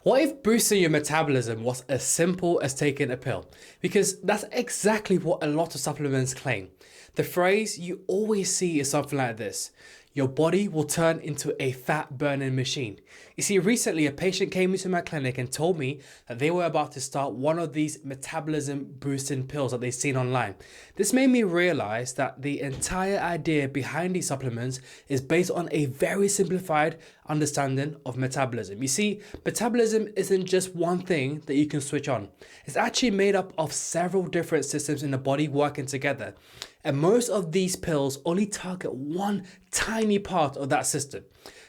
What if boosting your metabolism was as simple as taking a pill? Because that's exactly what a lot of supplements claim. The phrase you always see is something like this: your body will turn into a fat burning machine. You see, recently a patient came into my clinic and told me that they were about to start one of these metabolism boosting pills that they've seen online. This made me realize that the entire idea behind these supplements is based on a very simplified understanding of metabolism. You see, metabolism isn't just one thing that you can switch on. It's actually made up of several different systems in the body working together. And most of these pills only target one tiny part of that system.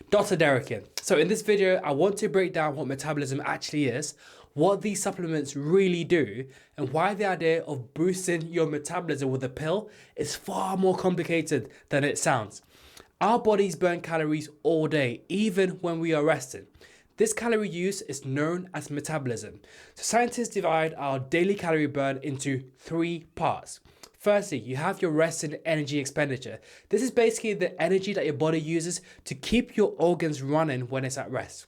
Dr. Derek here. So in this video, I want to break down what metabolism actually is, what these supplements really do, and why the idea of boosting your metabolism with a pill is far more complicated than it sounds. Our bodies burn calories all day, even when we are resting. This calorie use is known as metabolism. So scientists divide our daily calorie burn into three parts. Firstly, you have your rest and energy expenditure. This is basically the energy that your body uses to keep your organs running when it's at rest.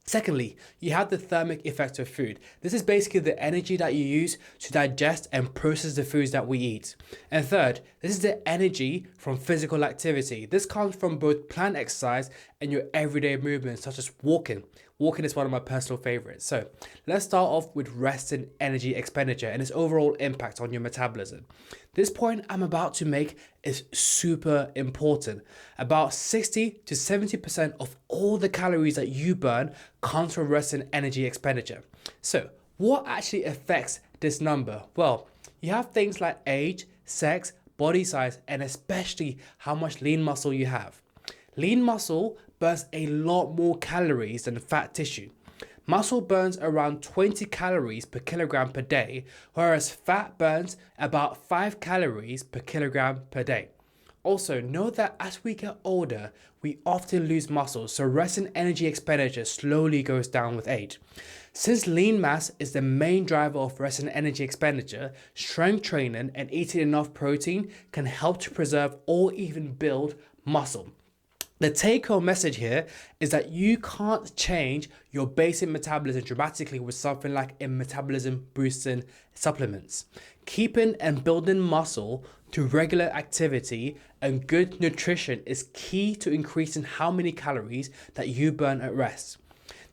Secondly, you have the thermic effect of food. This is basically the energy that you use to digest and process the foods that we eat. And third, this is the energy from physical activity. This comes from both planned exercise and your everyday movements, such as walking. Walking is one of my personal favorites. So let's start off with rest and energy expenditure and its overall impact on your metabolism. This point I'm about to make is super important. About 60 to 70% of all the calories that you burn comes from rest and energy expenditure. So what actually affects this number? Well, you have things like age, sex, body size, and especially how much lean muscle you have. Lean muscle burns a lot more calories than fat tissue. Muscle burns around 20 calories per kilogram per day, whereas fat burns about 5 calories per kilogram per day. Also, note that as we get older, we often lose muscle, so rest and energy expenditure slowly goes down with age. Since lean mass is the main driver of rest and energy expenditure, strength training and eating enough protein can help to preserve or even build muscle. The take-home message here is that you can't change your basic metabolism dramatically with something like a metabolism boosting supplements. Keeping and building muscle through regular activity and good nutrition is key to increasing how many calories that you burn at rest.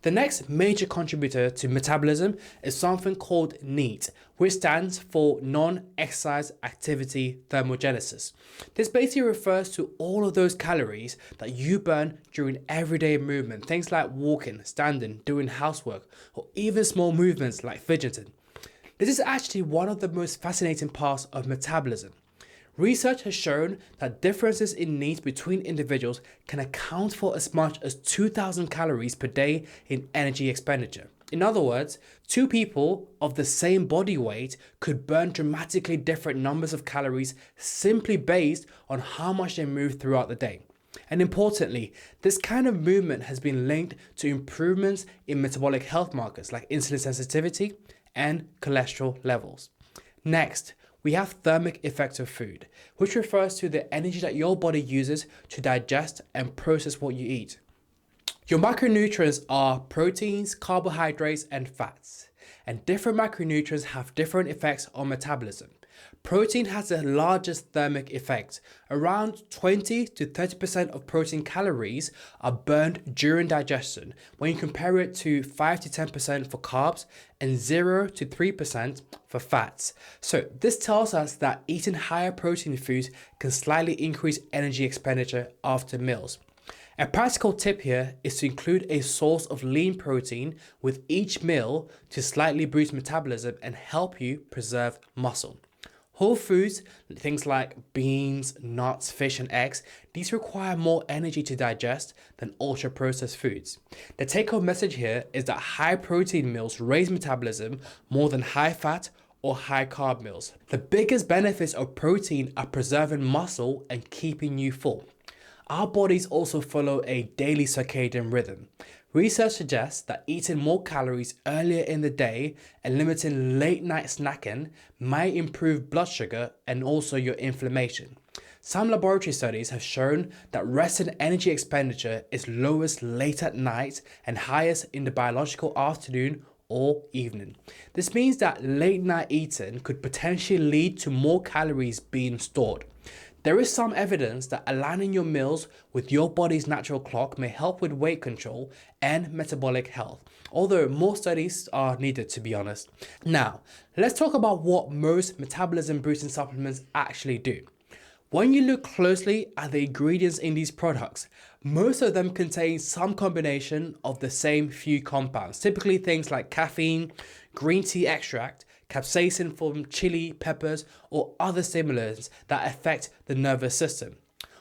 The next major contributor to metabolism is something called NEAT, which stands for non-exercise activity thermogenesis. This basically refers to all of those calories that you burn during everyday movement, things like walking, standing, doing housework, or even small movements like fidgeting. This is actually one of the most fascinating parts of metabolism. Research has shown that differences in needs between individuals can account for as much as 2,000 calories per day in energy expenditure. In other words, two people of the same body weight could burn dramatically different numbers of calories simply based on how much they move throughout the day. And importantly, this kind of movement has been linked to improvements in metabolic health markers like insulin sensitivity and cholesterol levels. Next, we have thermic effect of food, which refers to the energy that your body uses to digest and process what you eat. Your macronutrients are proteins, carbohydrates, and fats, and different macronutrients have different effects on metabolism. Protein has the largest thermic effect. Around 20 to 30% of protein calories are burned during digestion when you compare it to 5 to 10% for carbs and 0 to 3% for fats. So this tells us that eating higher protein foods can slightly increase energy expenditure after meals. A practical tip here is to include a source of lean protein with each meal to slightly boost metabolism and help you preserve muscle. Whole foods, things like beans, nuts, fish, and eggs, these require more energy to digest than ultra-processed foods. The take-home message here is that high-protein meals raise metabolism more than high-fat or high-carb meals. The biggest benefits of protein are preserving muscle and keeping you full. Our bodies also follow a daily circadian rhythm. Research suggests that eating more calories earlier in the day and limiting late night snacking might improve blood sugar and also your inflammation. Some laboratory studies have shown that rest and energy expenditure is lowest late at night and highest in the biological afternoon or evening. This means that late night eating could potentially lead to more calories being stored. There is some evidence that aligning your meals with your body's natural clock may help with weight control and metabolic health, although more studies are needed, to be honest. Now, let's talk about what most metabolism boosting supplements actually do. When you look closely at the ingredients in these products, most of them contain some combination of the same few compounds, typically things like caffeine, green tea extract, capsaicin from chili peppers, or other stimulants that affect the nervous system.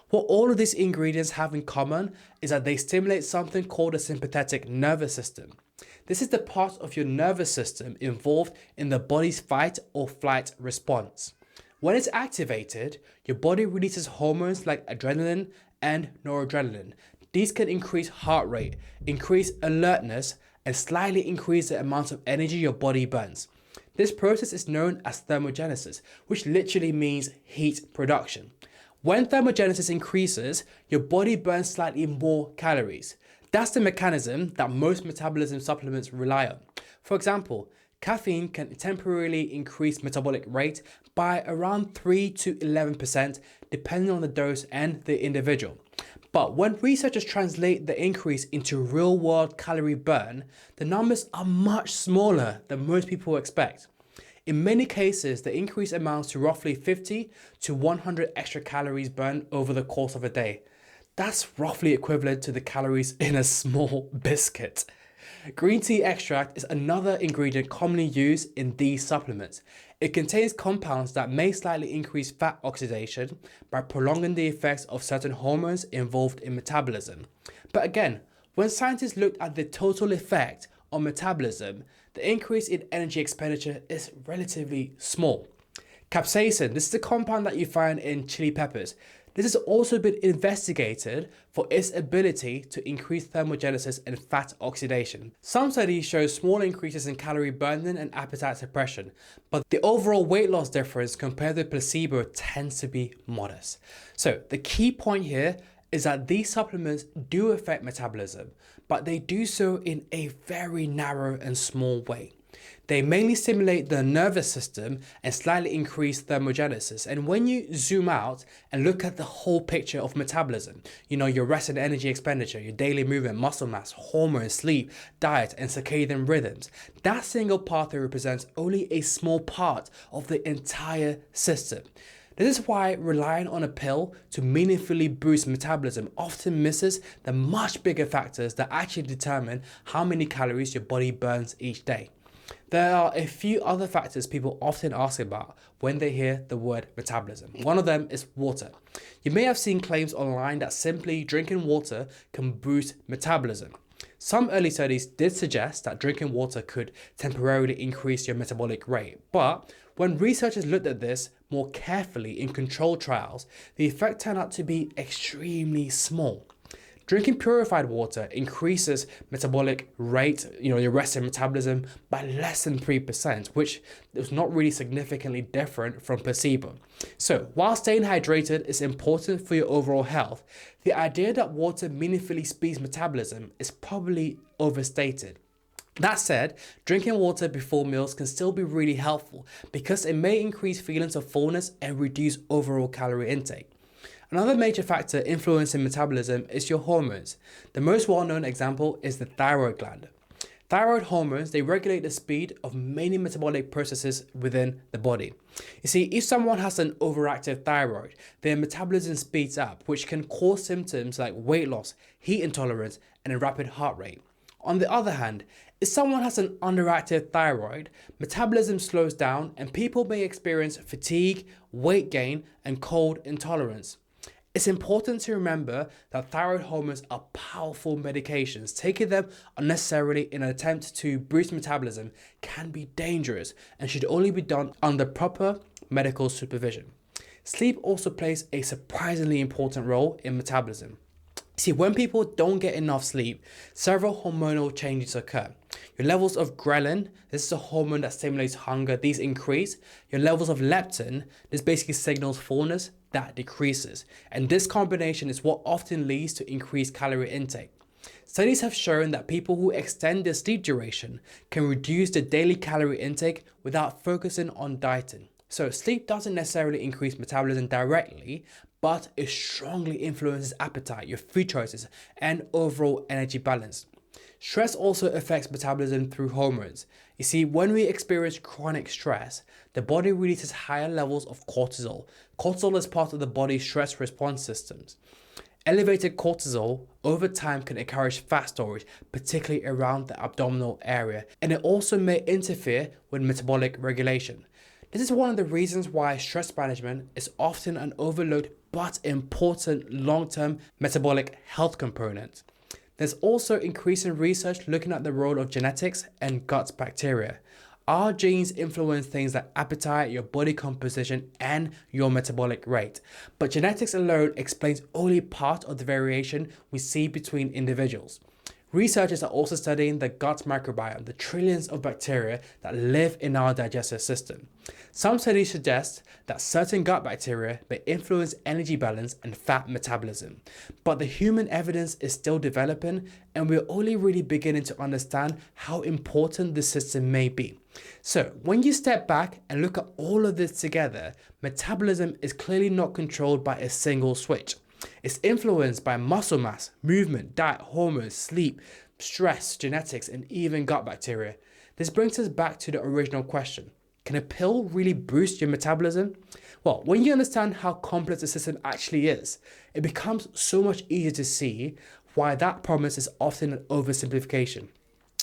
What all of these ingredients have in common is that they stimulate something called the sympathetic nervous system. This is the part of your nervous system involved in the body's fight or flight response. When it's activated, your body releases hormones like adrenaline and noradrenaline. These can increase heart rate, increase alertness, and slightly increase the amount of energy your body burns. This process is known as thermogenesis, which literally means heat production. When thermogenesis increases, your body burns slightly more calories. That's the mechanism that most metabolism supplements rely on. For example, caffeine can temporarily increase metabolic rate by around 3 to 11% depending on the dose and the individual. But when researchers translate the increase into real-world calorie burn, the numbers are much smaller than most people expect. In many cases, the increase amounts to roughly 50 to 100 extra calories burned over the course of a day. That's roughly equivalent to the calories in a small biscuit. Green tea extract is another ingredient commonly used in these supplements. It contains compounds that may slightly increase fat oxidation by prolonging the effects of certain hormones involved in metabolism. But again, when scientists looked at the total effect on metabolism, the increase in energy expenditure is relatively small. Capsaicin, this is the compound that you find in chili peppers. This has also been investigated for its ability to increase thermogenesis and fat oxidation. Some studies show small increases in calorie burning and appetite suppression, but the overall weight loss difference compared with placebo tends to be modest. So the key point here is that these supplements do affect metabolism, but they do so in a very narrow and small way. They mainly stimulate the nervous system and slightly increase thermogenesis. And when you zoom out and look at the whole picture of metabolism, your rest and energy expenditure, your daily movement, muscle mass, hormones, sleep, diet, and circadian rhythms, that single pathway represents only a small part of the entire system. This is why relying on a pill to meaningfully boost metabolism often misses the much bigger factors that actually determine how many calories your body burns each day. There are a few other factors people often ask about when they hear the word metabolism. One of them is water. You may have seen claims online that simply drinking water can boost metabolism. Some early studies did suggest that drinking water could temporarily increase your metabolic rate, but when researchers looked at this more carefully in controlled trials, the effect turned out to be extremely small. Drinking purified water increases metabolic rate, your resting metabolism by less than 3%, which is not really significantly different from placebo. So while staying hydrated is important for your overall health, the idea that water meaningfully speeds metabolism is probably overstated. That said, drinking water before meals can still be really helpful because it may increase feelings of fullness and reduce overall calorie intake. Another major factor influencing metabolism is your hormones. The most well-known example is the thyroid gland. Thyroid hormones, they regulate the speed of many metabolic processes within the body. You see, if someone has an overactive thyroid, their metabolism speeds up, which can cause symptoms like weight loss, heat intolerance, and a rapid heart rate. On the other hand, if someone has an underactive thyroid, metabolism slows down and people may experience fatigue, weight gain, and cold intolerance. It's important to remember that thyroid hormones are powerful medications. Taking them unnecessarily in an attempt to boost metabolism can be dangerous and should only be done under proper medical supervision. Sleep also plays a surprisingly important role in metabolism. See, when people don't get enough sleep, several hormonal changes occur. Your levels of ghrelin, this is a hormone that stimulates hunger, these increase. Your levels of leptin, this basically signals fullness, that decreases. And this combination is what often leads to increased calorie intake. Studies have shown that people who extend their sleep duration can reduce the daily calorie intake without focusing on dieting. So sleep doesn't necessarily increase metabolism directly, but it strongly influences appetite, your food choices, and overall energy balance. Stress also affects metabolism through hormones. You see, when we experience chronic stress, the body releases higher levels of cortisol. Cortisol is part of the body's stress response systems. Elevated cortisol over time can encourage fat storage, particularly around the abdominal area, and it also may interfere with metabolic regulation. This is one of the reasons why stress management is often an overlooked but important long-term metabolic health component. There's also increasing research looking at the role of genetics and gut bacteria. Our genes influence things like appetite, your body composition, and your metabolic rate. But genetics alone explains only part of the variation we see between individuals. Researchers are also studying the gut microbiome, the trillions of bacteria that live in our digestive system. Some studies suggest that certain gut bacteria may influence energy balance and fat metabolism. But the human evidence is still developing, and we're only really beginning to understand how important this system may be. So when you step back and look at all of this together, metabolism is clearly not controlled by a single switch. It's influenced by muscle mass, movement, diet, hormones, sleep, stress, genetics, and even gut bacteria. This brings us back to the original question. Can a pill really boost your metabolism? Well, when you understand how complex the system actually is, it becomes so much easier to see why that promise is often an oversimplification.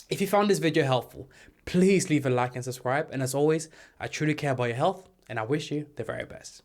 If you found this video helpful, please leave a like and subscribe. And as always, I truly care about your health and I wish you the very best.